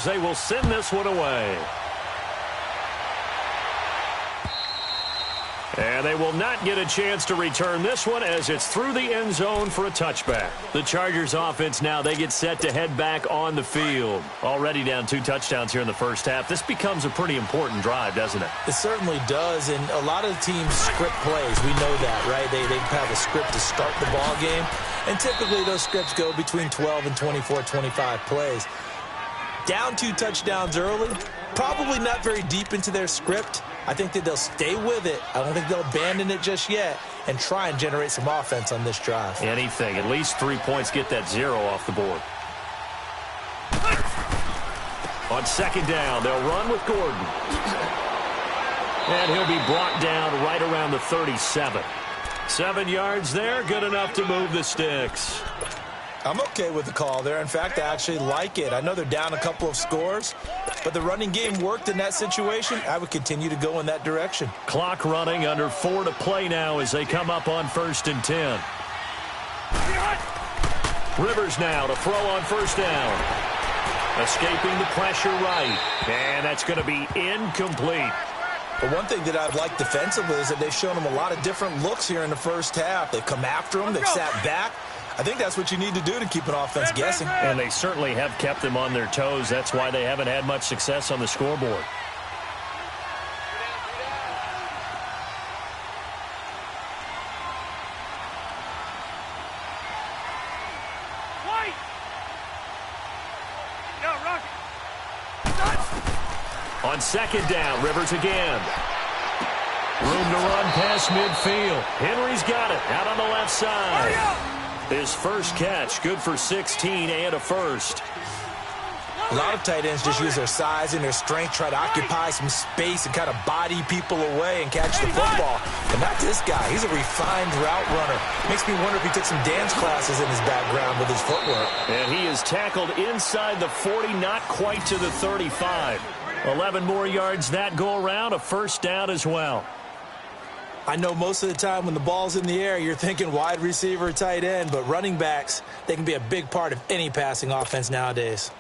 they will send this one away. And they will not get a chance to return this one as it's through the end zone for a touchback. The Chargers offense now, they get set to head back on the field. Already down 2 touchdowns here in the first half. This becomes a pretty important drive, doesn't it? It certainly does, and a lot of teams script plays. We know that, right? They have a script to start the ball game, and typically those scripts go between 12 and 24, 25 plays. Down 2 touchdowns early, probably not very deep into their script. I think that they'll stay with it. I don't think they'll abandon it just yet and try and generate some offense on this drive. Anything. At least 3 points, get that 0 off the board. On second down, they'll run with Gordon. And he'll be brought down right around the 37. 7 yards there, good enough to move the sticks. I'm okay with the call there. In fact, I actually like it. I know they're down a couple of scores, but the running game worked in that situation. I would continue to go in that direction. Clock running, under 4 to play now as they come up on 1st and 10. Rivers now to throw on first down. Escaping the pressure right. And that's going to be incomplete. But one thing that I've liked defensively is that they've shown them a lot of different looks here in the first half. They've come after them. They've sat back. I think that's what you need to do to keep an offense guessing. And they certainly have kept them on their toes. That's why they haven't had much success on the scoreboard. On second down, Rivers again. Room to run past midfield. Henry's got it out on the left side. His first catch, good for 16 and a first. A lot of tight ends just use their size and their strength, try to occupy some space and kind of body people away and catch the football. But not this guy. He's a refined route runner. Makes me wonder if he took some dance classes in his background with his footwork. And he is tackled inside the 40, not quite to the 35. 11 more yards that go around, a first down as well. I know most of the time when the ball's in the air, you're thinking wide receiver, tight end, but running backs, they can be a big part of any passing offense nowadays.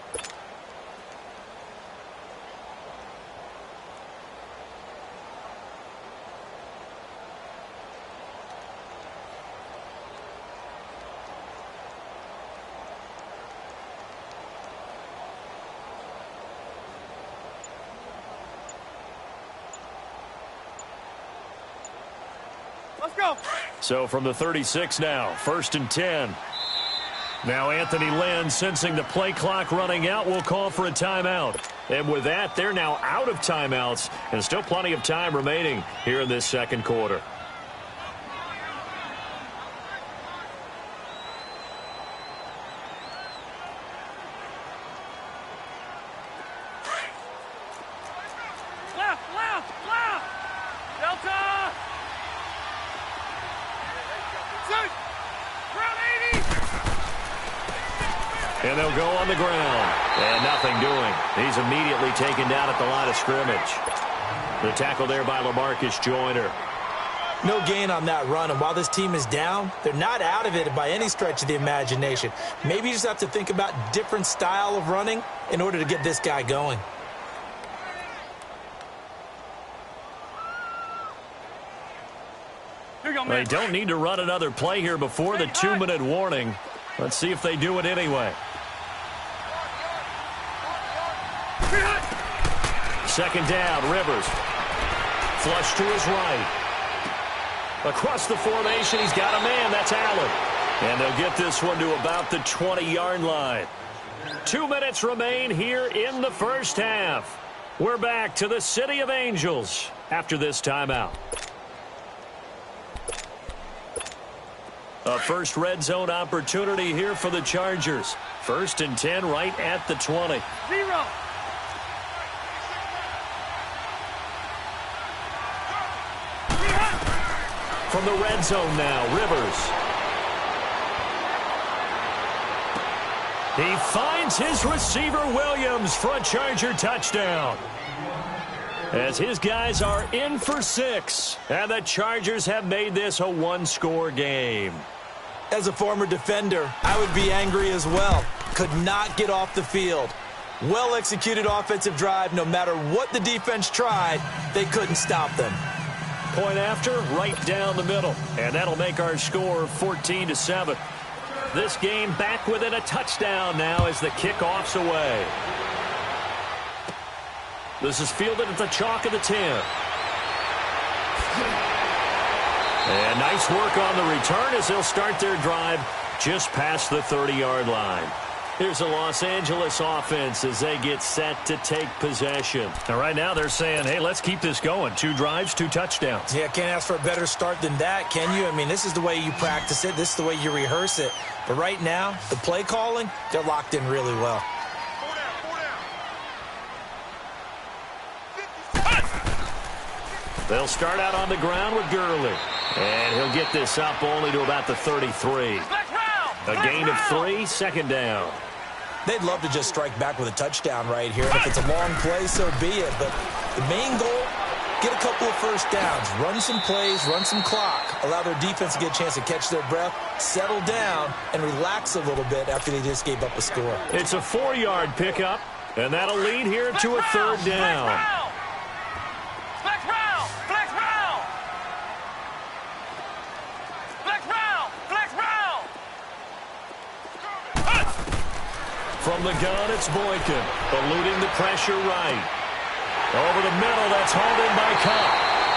So from the 36 now, 1st and 10. Now Anthony Lynn, sensing the play clock running out, will call for a timeout. And with that, they're now out of timeouts and still plenty of time remaining here in this second quarter. And they'll go on the ground. And nothing doing. He's immediately taken down at the line of scrimmage. The tackle there by LaMarcus Joyner. No gain on that run, and while this team is down, they're not out of it by any stretch of the imagination. Maybe you just have to think about different style of running in order to get this guy going. They don't need to run another play here before the 2-minute warning. Let's see if they do it anyway. Second down, Rivers. Flush to his right. Across the formation, he's got a man. That's Allen. And they'll get this one to about the 20-yard line. 2 minutes remain here in the first half. We're back to the City of Angels after this timeout. A first red zone opportunity here for the Chargers. 1st and 10 right at the 20. 0. From the red zone now, Rivers. He finds his receiver, Williams, for a Charger touchdown. As his guys are in for 6, and the Chargers have made this a one-score game. As a former defender, I would be angry as well. Could not get off the field. Well-executed offensive drive. No matter what the defense tried, they couldn't stop them. Point after, right down the middle. And that'll make our score 14-7. This game back within a touchdown now as the kickoff's away. This is fielded at the chalk of the 10. And nice work on the return as they'll start their drive just past the 30-yard line. Here's the Los Angeles offense as they get set to take possession. Now, right now they're saying, hey, let's keep this going. 2 drives, 2 touchdowns. Yeah, can't ask for a better start than that, can you? I mean, this is the way you practice it. This is the way you rehearse it. But right now, the play calling, they're locked in really well. They'll start out on the ground with Gurley. And he'll get this up only to about the 33. A gain of 3, second down. They'd love to just strike back with a touchdown right here. And if it's a long play, so be it. But the main goal, get a couple of first downs. Run some plays, run some clock. Allow their defense to get a chance to catch their breath, settle down, and relax a little bit after they just gave up a score. It's a 4-yard pickup, and that'll lead here to a third down. From the gun, it's Boykin, eluding the pressure right. Over the middle, that's hauled in by Cup.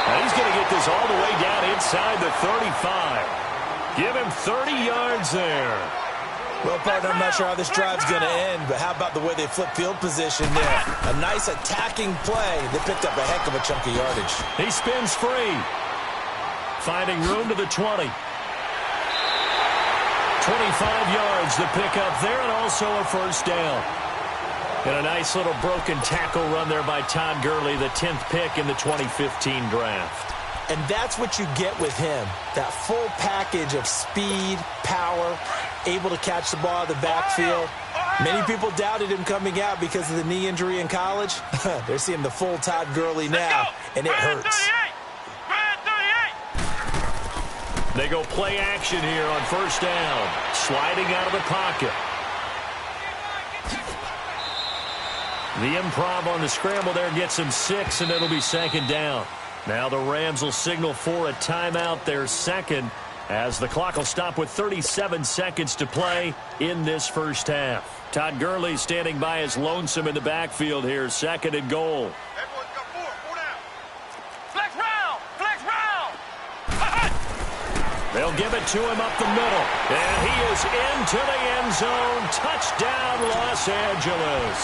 And he's going to get this all the way down inside the 35. Give him 30 yards there. Well, partner, I'm not sure how this drive's going to end, but how about the way they flip field position there? A nice attacking play. They picked up a heck of a chunk of yardage. He spins free, finding room to the 20. 25 yards the pickup there, and also a first down. And a nice little broken tackle run there by Todd Gurley, the 10th pick in the 2015 draft. And that's what you get with him, that full package of speed, power, able to catch the ball out of the backfield. Many people doubted him coming out because of the knee injury in college. They're seeing the full Todd Gurley now, and it hurts. They go play action here on first down. Sliding out of the pocket. The improv on the scramble there gets him 6, and it'll be second down. Now the Rams will signal for a timeout, their second, as the clock will stop with 37 seconds to play in this first half. Todd Gurley standing by as lonesome in the backfield here, second and goal. They'll give it to him up the middle. And he is into the end zone. Touchdown, Los Angeles.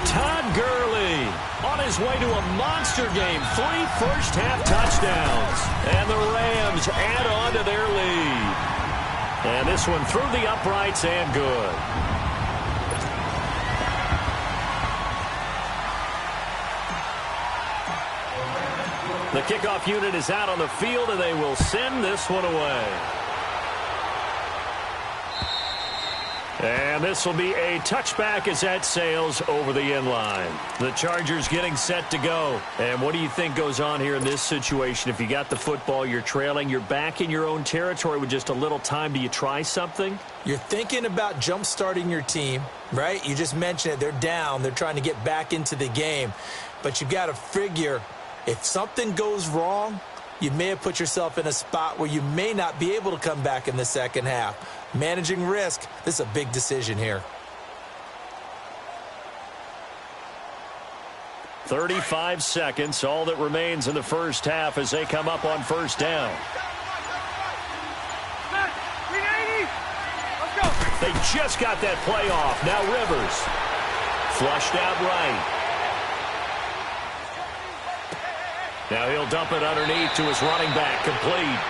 Todd Gurley on his way to a monster game. 3 first-half touchdowns. And the Rams add on to their lead. And this one through the uprights and good. The kickoff unit is out on the field, and they will send this one away. And this will be a touchback as that sails over the end line. The Chargers getting set to go. And what do you think goes on here in this situation? If you got the football, you're trailing, you're back in your own territory with just a little time. Do you try something? You're thinking about jump-starting your team, right? You just mentioned it. They're down. They're trying to get back into the game. But you've got to figure, if something goes wrong, you may have put yourself in a spot where you may not be able to come back in the second half. Managing risk, this is a big decision here. 35 seconds, all that remains in the first half as they come up on first down. They just got that play off. Now Rivers. Flushed out right. Now he'll dump it underneath to his running back, complete.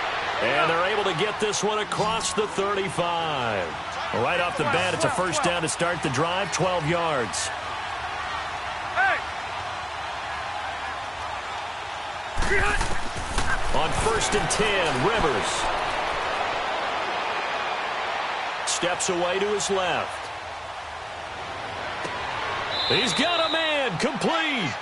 And they're able to get this one across the 35. Right off the bat, it's a first down to start the drive, 12 yards. On first and 10, Rivers. Steps away to his left. He's got a man, complete.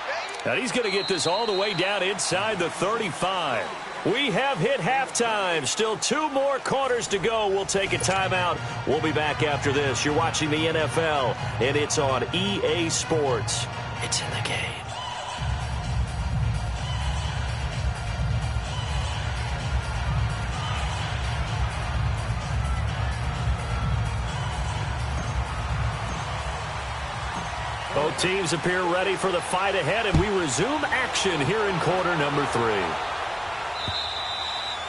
And he's going to get this all the way down inside the 35. We have hit halftime. Still 2 more quarters to go. We'll take a timeout. We'll be back after this. You're watching the NFL, and it's on EA Sports. It's in the game. Both teams appear ready for the fight ahead, and we resume action here in quarter number 3.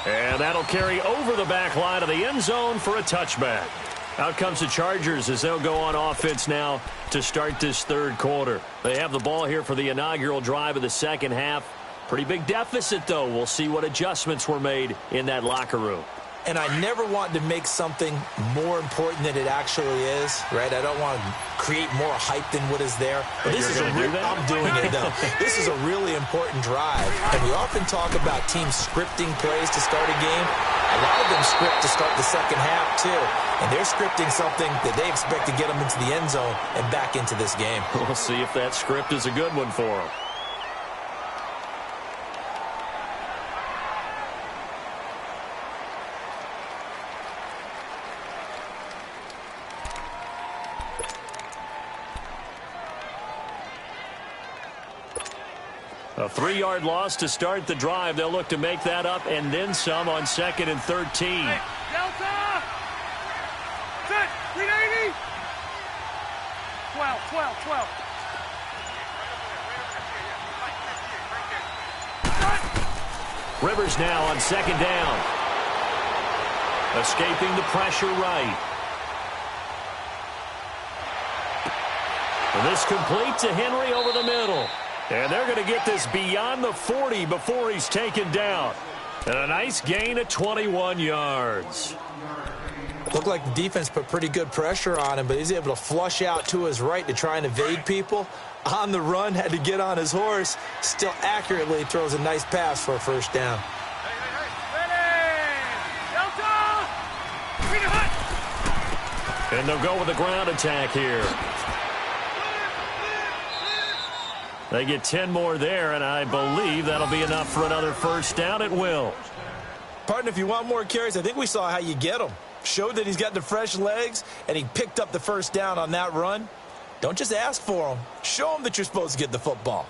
And that'll carry over the back line of the end zone for a touchback. Out comes the Chargers as they'll go on offense now to start this third quarter. They have the ball here for the inaugural drive of the second half. Pretty big deficit, though. We'll see what adjustments were made in that locker room. And I never want to make something more important than it actually is, right? I don't want to create more hype than what is there. But this is I'm doing it, though. This is a really important drive. And we often talk about teams scripting plays to start a game. A lot of them script to start the second half, too. And they're scripting something that they expect to get them into the end zone and back into this game. We'll see if that script is a good one for them. A 3-yard loss to start the drive. They'll look to make that up and then some on 2nd and 13. Hey, Delta! Set! 380! 12. Rivers now on 2nd down. Escaping the pressure right. And this complete to Henry over the middle. And they're going to get this beyond the 40 before he's taken down. And a nice gain of 21 yards. Looked like the defense put pretty good pressure on him, but he's able to flush out to his right to try and evade people. On the run, had to get on his horse. Still accurately throws a nice pass for a first down. And they'll go with the ground attack here. They get 10 more there, and I believe that'll be enough for another first down. It will. Partner, if you want more carries, I think we saw how you get them. Showed that he's got the fresh legs, and he picked up the first down on that run. Don't just ask for them. Show them that you're supposed to get the football.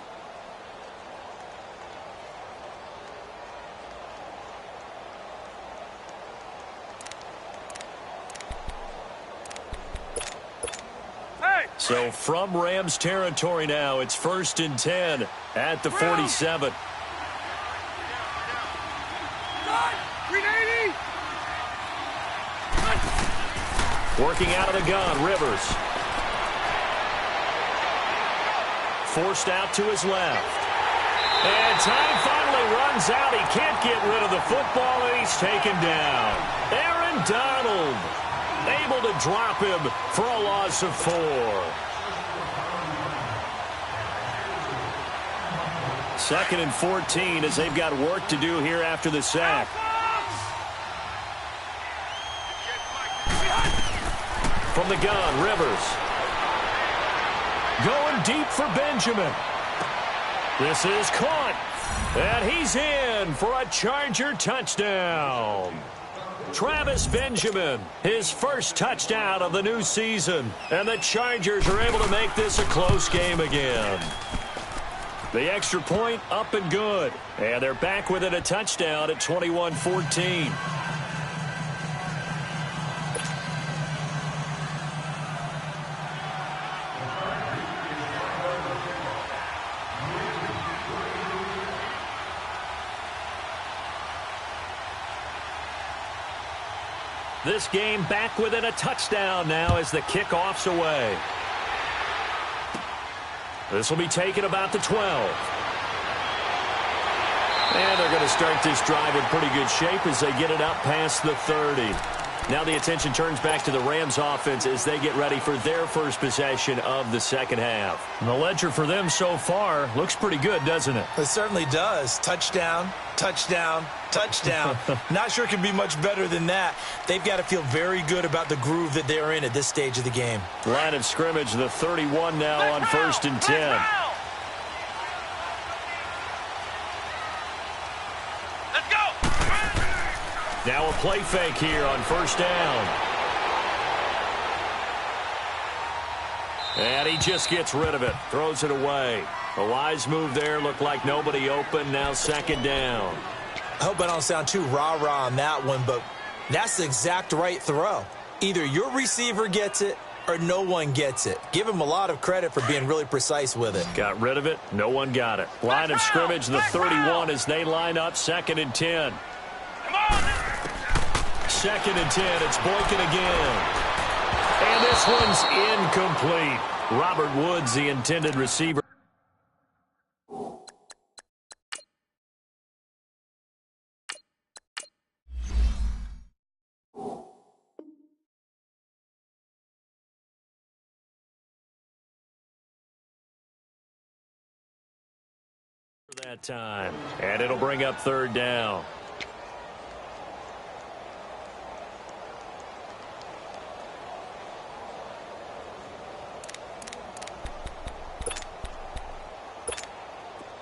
So from Rams territory now, it's 1st and 10 at the 47. 380! Working out of the gun, Rivers. Forced out to his left. And time finally runs out. He can't get rid of the football, and he's taken down. Aaron Donald able to drop him for a loss of 4. 2nd and 14 as they've got work to do here after the sack. From the gun, Rivers. Going deep for Benjamin. This is caught. And he's in for a Charger touchdown. Travis Benjamin, his first touchdown of the new season. And the Chargers are able to make this a close game again. The extra point up and good. And they're back within a touchdown at 21-14. This game back within a touchdown now as the kickoff's away. This will be taken about the 12. And they're going to start this drive in pretty good shape as they get it up past the 30. Now the attention turns back to the Rams offense as they get ready for their first possession of the second half. And the ledger for them so far looks pretty good, doesn't it? It certainly does. Touchdown, touchdown, touchdown. Not sure it can be much better than that. They've got to feel very good about the groove that they're in at this stage of the game. Line of scrimmage, the 31 now on 1st and 10. Let's go! Now a play fake here on first down. And he just gets rid of it. Throws it away. A wise move there. Looked like nobody open. Now second down. I hope I don't sound too rah-rah on that one, but that's the exact right throw. Either your receiver gets it or no one gets it. Give him a lot of credit for being really precise with it. Got rid of it. No one got it. Line of scrimmage, the 31 as they line up. 2nd and 10. 2nd and 10. It's Boykin again. And this one's incomplete. Robert Woods, the intended receiver. That time. And it'll bring up 3rd down.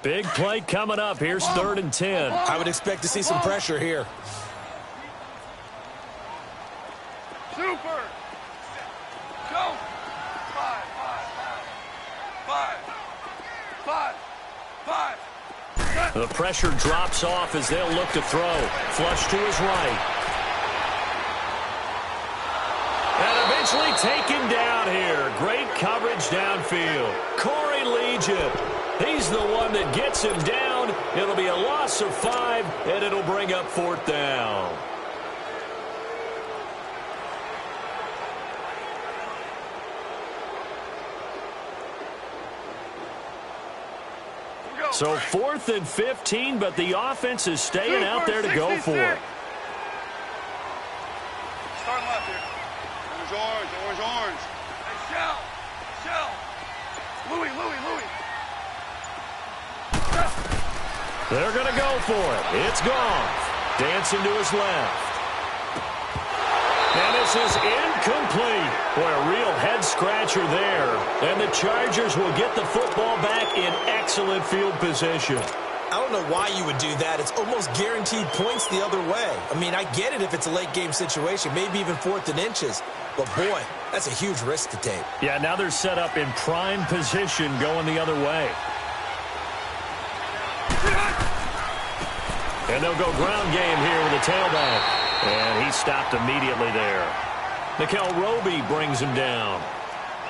Big play coming up. Here's 3rd and 10. I would expect to see some pressure here. Super. Go. 5. The pressure drops off as they'll look to throw. Flush to his right. And eventually taken down here. Great coverage downfield. Corey Legion. He's the one that gets him down. It'll be a loss of 5, and it'll bring up 4th down. So 4th and 15, but the offense is staying out there to go for it. Start left here. Orange. Hey, Shell. Louis. They're going to go for it. It's gone. Dancing to his left. And this is incomplete. Boy, a real head-scratcher there. And the Chargers will get the football back in excellent field position. I don't know why you would do that. It's almost guaranteed points the other way. I mean, I get it if it's a late-game situation, maybe even 4th and inches. But, boy, that's a huge risk to take. Yeah, now they're set up in prime position going the other way. And they'll go ground game here with a tailback. And he stopped immediately there. Nickel Roby brings him down.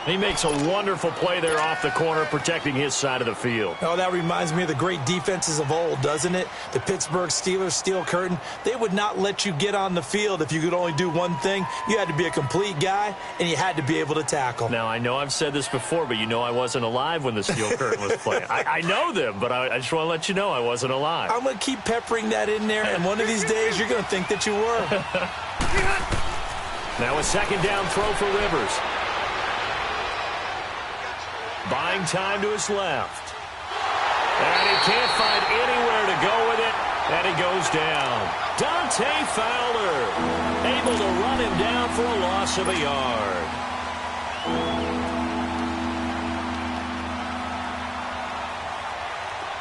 He makes a wonderful play there off the corner, protecting his side of the field. Oh, that reminds me of the great defenses of old, doesn't it? The Pittsburgh Steelers, Steel Curtain, they would not let you get on the field if you could only do one thing. You had to be a complete guy, and you had to be able to tackle. Now, I know I've said this before, but you know I wasn't alive when the Steel Curtain was playing. I know them, but I just want to let you know I wasn't alive. I'm going to keep peppering that in there, and one of these days you're going to think that you were. Now a 2nd down throw for Rivers. Buying time to his left. And he can't find anywhere to go with it. And he goes down. Dante Fowler able to run him down for a loss of a yard.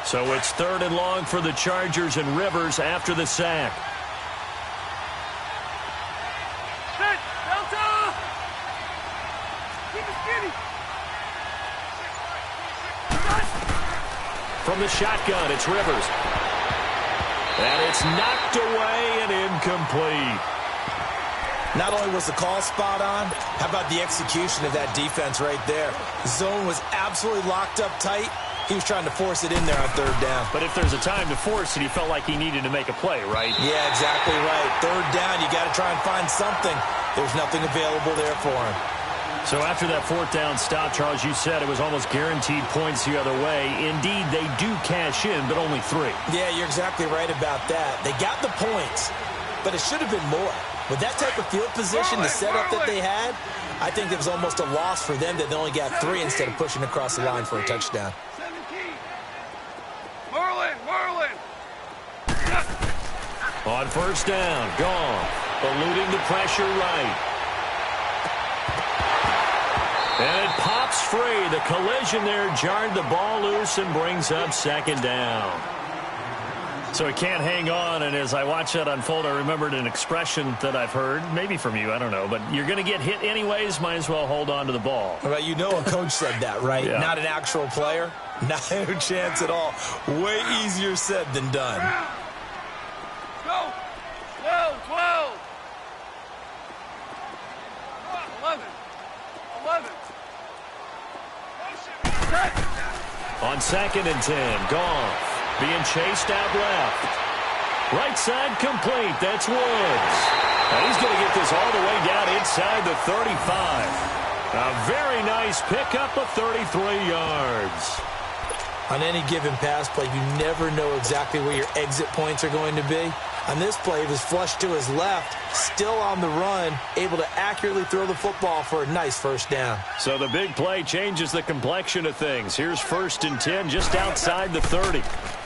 So it's 3rd and long for the Chargers, and Rivers after the sack. Set. Delta. Keep it skinny. From the shotgun, it's Rivers. And it's knocked away and incomplete. Not only was the call spot on, how about the execution of that defense right there? Zone was absolutely locked up tight. He was trying to force it in there on 3rd down. But if there's a time to force it, he felt like he needed to make a play, right? Yeah, exactly right. 3rd down, you got to try and find something. There's nothing available there for him. So after that 4th down stop, Charles, you said it was almost guaranteed points the other way. Indeed, they do cash in, but only 3. Yeah, you're exactly right about that. They got the points, but it should have been more. With that type of field position, the setup that they had, I think it was almost a loss for them that they only got 3 instead of pushing across the line for a touchdown. 17. Merlin. On first down, gone. Eluding the pressure right. And it pops free. The collision there jarred the ball loose and brings up 2nd down. So he can't hang on, and as I watch that unfold, I remembered an expression that I've heard, maybe from you, I don't know, but you're going to get hit anyways, might as well hold on to the ball. Well, you know a coach said that, right? Yeah. Not an actual player. Not a chance at all. Way easier said than done. Go! 12! 11! On 2nd and 10, Goff being chased out left. Right side complete. That's Woods. And he's going to get this all the way down inside the 35. A very nice pickup of 33 yards. On any given pass play, you never know exactly where your exit points are going to be. On this play, he was flushed to his left, still on the run, able to accurately throw the football for a nice first down. So the big play changes the complexion of things. Here's 1st and 10 just outside the 30.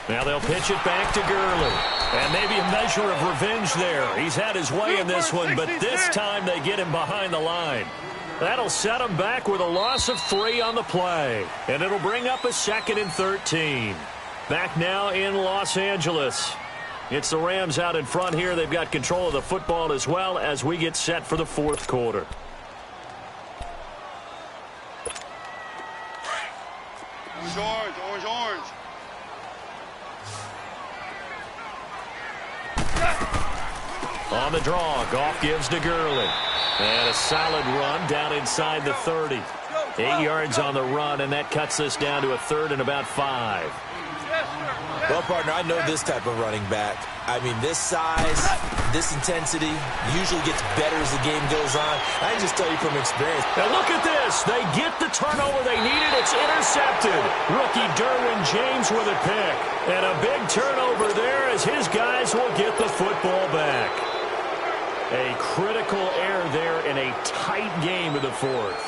Now they'll pitch it back to Gurley. And maybe a measure of revenge there. He's had his way in this one, but this time they get him behind the line. That'll set him back with a loss of 3 on the play. And it'll bring up a 2nd and 13. Back now in Los Angeles. It's the Rams out in front here. They've got control of the football as well as we get set for the 4th quarter. Orange. On the draw, Goff gives to Gurley. And a solid run down inside the 30. 8 yards on the run, and that cuts us down to a 3rd and about 5. Well, partner, I know this type of running back. I mean, this size, this intensity usually gets better as the game goes on. I can just tell you from experience. Now look at this. They get the turnover they needed. It's intercepted. Rookie Derwin James with a pick. And a big turnover there as his guys will get the football back. A critical error there in a tight game of the 4th.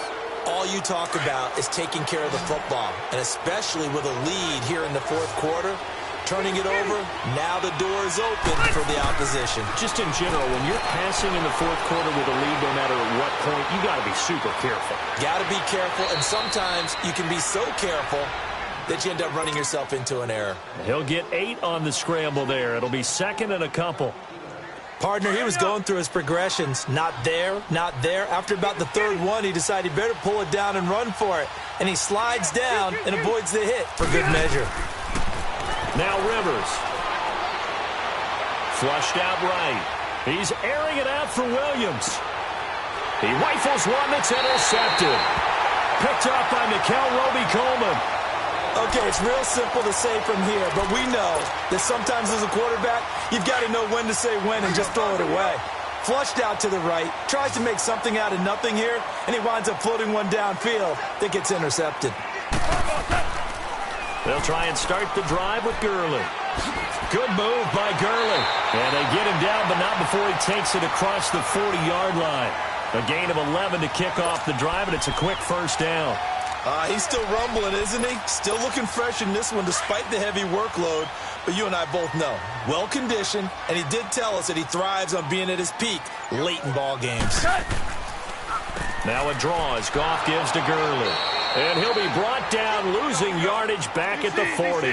All you talk about is taking care of the football, and especially with a lead here in the 4th quarter, turning it over, now the door is open for the opposition. Just in general, when you're passing in the 4th quarter with a lead, no matter at what point, you got to be super careful. Got to be careful, and sometimes you can be so careful that you end up running yourself into an error. He'll get 8 on the scramble there. It'll be 2nd and a couple. Partner, he was going through his progressions. Not there, not there. After about the 3rd one, he decided he better pull it down and run for it. And he slides down and avoids the hit for good measure. Now Rivers. Flushed out right. He's airing it out for Williams. He rifles one that's intercepted. Picked up by Mikel Roby-Coleman. Okay, it's real simple to say from here, but we know that sometimes as a quarterback, you've got to know when to say when and just throw it away. Flushed out to the right, tries to make something out of nothing here, and he winds up floating one downfield that gets intercepted. They'll try and start the drive with Gurley. Good move by Gurley. And they get him down, but not before he takes it across the 40-yard line. A gain of 11 to kick off the drive, and it's a quick first down. He's still rumbling, isn't he? Still looking fresh in this one despite the heavy workload. But you and I both know, well-conditioned, and he did tell us that he thrives on being at his peak late in ball games. Now a draw as Goff gives to Gurley. And he'll be brought down, losing yardage back at the 40.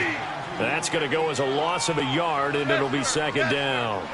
That's going to go as a loss of a yard, and it'll be 2nd down.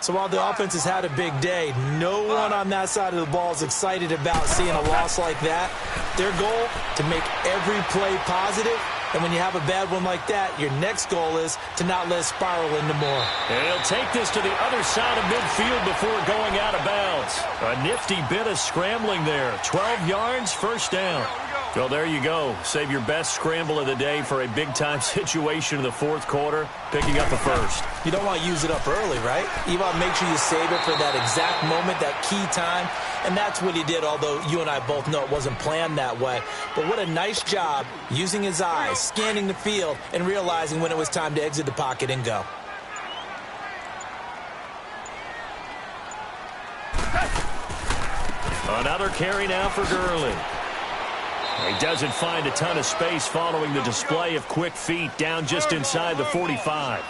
So while the offense has had a big day, no one on that side of the ball is excited about seeing a loss like that. Their goal, to make every play positive. And when you have a bad one like that, your next goal is to not let it spiral into more. And he'll take this to the other side of midfield before going out of bounds. A nifty bit of scrambling there. 12 yards, first down. Well, there you go. Save your best scramble of the day for a big-time situation in the 4th quarter, picking up a first. You don't want to use it up early, right? You want to make sure you save it for that exact moment, that key time. And that's what he did, although you and I both know it wasn't planned that way. But what a nice job using his eyes, scanning the field, and realizing when it was time to exit the pocket and go. Another carry now for Gurley. He doesn't find a ton of space following the display of quick feet down just inside the 45.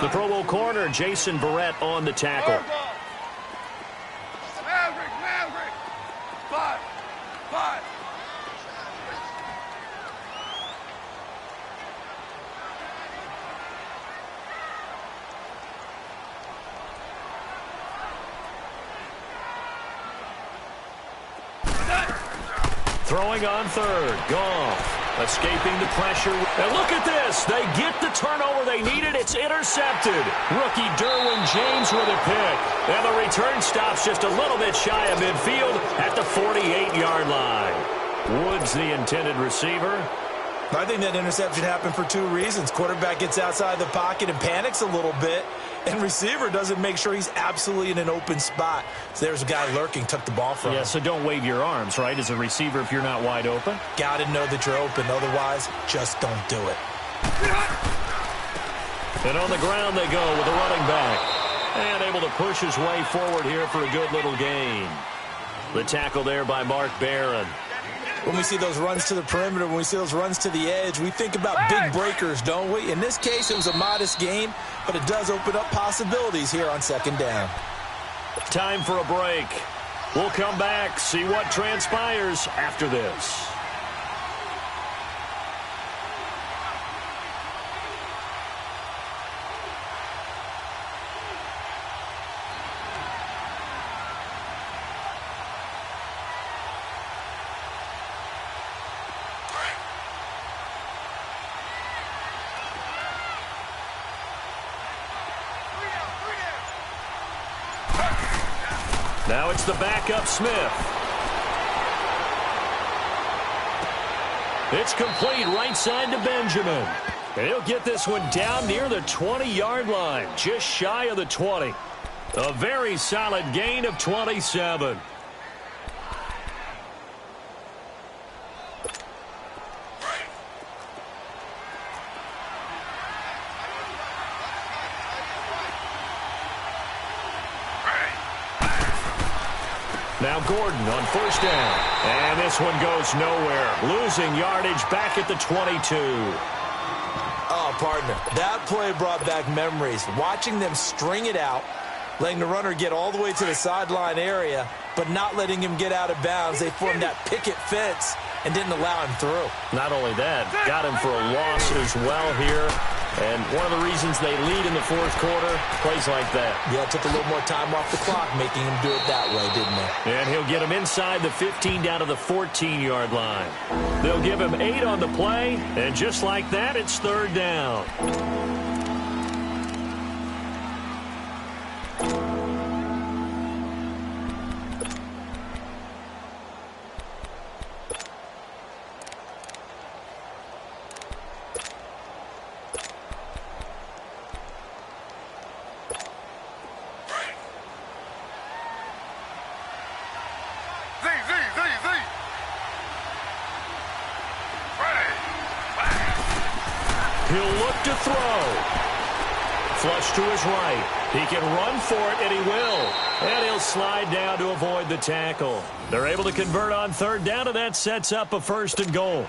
The Pro Bowl corner, Jason Barrett, on the tackle. Maverick. 5. Throwing on third. Goff escaping the pressure. And look at this. They get the turnover they needed. It's intercepted. Rookie Derwin James with a pick. And the return stops just a little bit shy of midfield at the 48-yard line. Woods, the intended receiver. I think that interception happened for two reasons. Quarterback gets outside the pocket and panics a little bit, and receiver doesn't make sure he's absolutely in an open spot. So there's a guy lurking, took the ball from him. Yeah, so don't wave your arms, right, as a receiver if you're not wide open. Got to know that you're open. Otherwise, just don't do it. And on the ground they go with a running back. And able to push his way forward here for a good little gain. The tackle there by Mark Barron. When we see those runs to the perimeter, when we see those runs to the edge, we think about big breakers, don't we? In this case, it was a modest gain, but it does open up possibilities here on second down. Time for a break. We'll come back, see what transpires after this. Now it's the backup Smith. It's complete right side to Benjamin. And he'll get this one down near the 20-yard line, just shy of the 20. A very solid gain of 27. Now Gordon on first down. And this one goes nowhere. Losing yardage back at the 22. Oh, partner, that play brought back memories. Watching them string it out, letting the runner get all the way to the sideline area, but not letting him get out of bounds. They formed that picket fence and didn't allow him through. Not only that, got him for a loss as well here. And one of the reasons they lead in the fourth quarter, plays like that. Yeah, it took a little more time off the clock, making him do it that way, didn't they? And he'll get him inside the 15 down to the 14-yard line. They'll give him 8 on the play, and just like that, it's third down. He'll look to throw. Flush to his right. He can run for it, and he will. And he'll slide down to avoid the tackle. They're able to convert on third down, and that sets up a first and goal.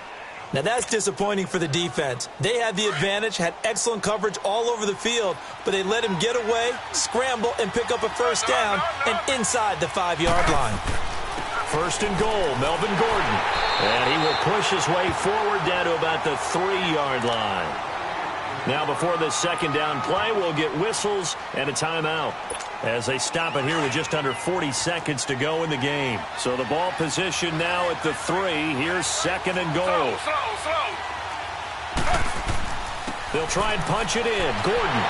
Now that's disappointing for the defense. They had the advantage, had excellent coverage all over the field, but they let him get away, scramble, and pick up a first down and inside the 5-yard line. First and goal, Melvin Gordon. And he will push his way forward down to about the 3-yard line. Now before this second down play, we'll get whistles and a timeout as they stop it here with just under 40 seconds to go in the game. So the ball position now at the 3. Here's second and goal. They'll try and punch it in. Gordon.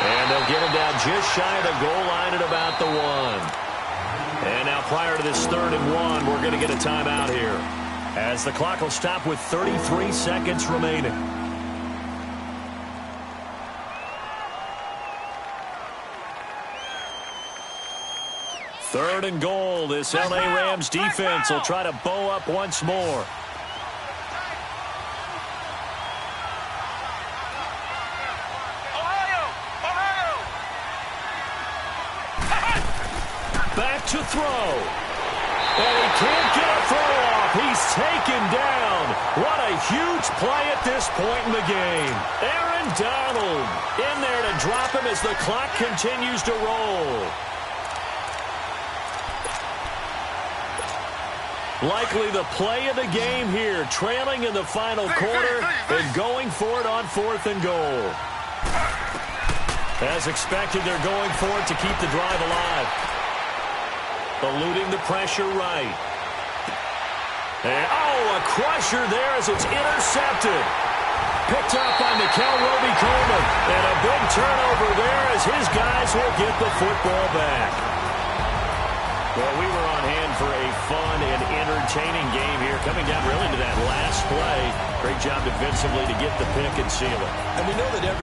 And they'll get him down just shy of the goal line at about the 1. And now prior to this third and 1, we're going to get a timeout here as the clock will stop with 33 seconds remaining. Third and goal. This L.A. Rams defense will try to bow up once more. Back to throw. And he can't get a throw off. He's taken down. What a huge play at this point in the game. Aaron Donald in there to drop him as the clock continues to roll. Likely the play of the game here, trailing in the final quarter and going for it on fourth and goal. As expected, they're going for it to keep the drive alive. Eluding the pressure right. And, oh, A crusher there as it's intercepted. Picked up by Mikel Roby-Coleman. And a big turnover there as his guys will get the football back. Well, we were on hand for a fun and entertaining game here. Coming down really to that last play. Great job defensively to get the pick and seal it. And we know that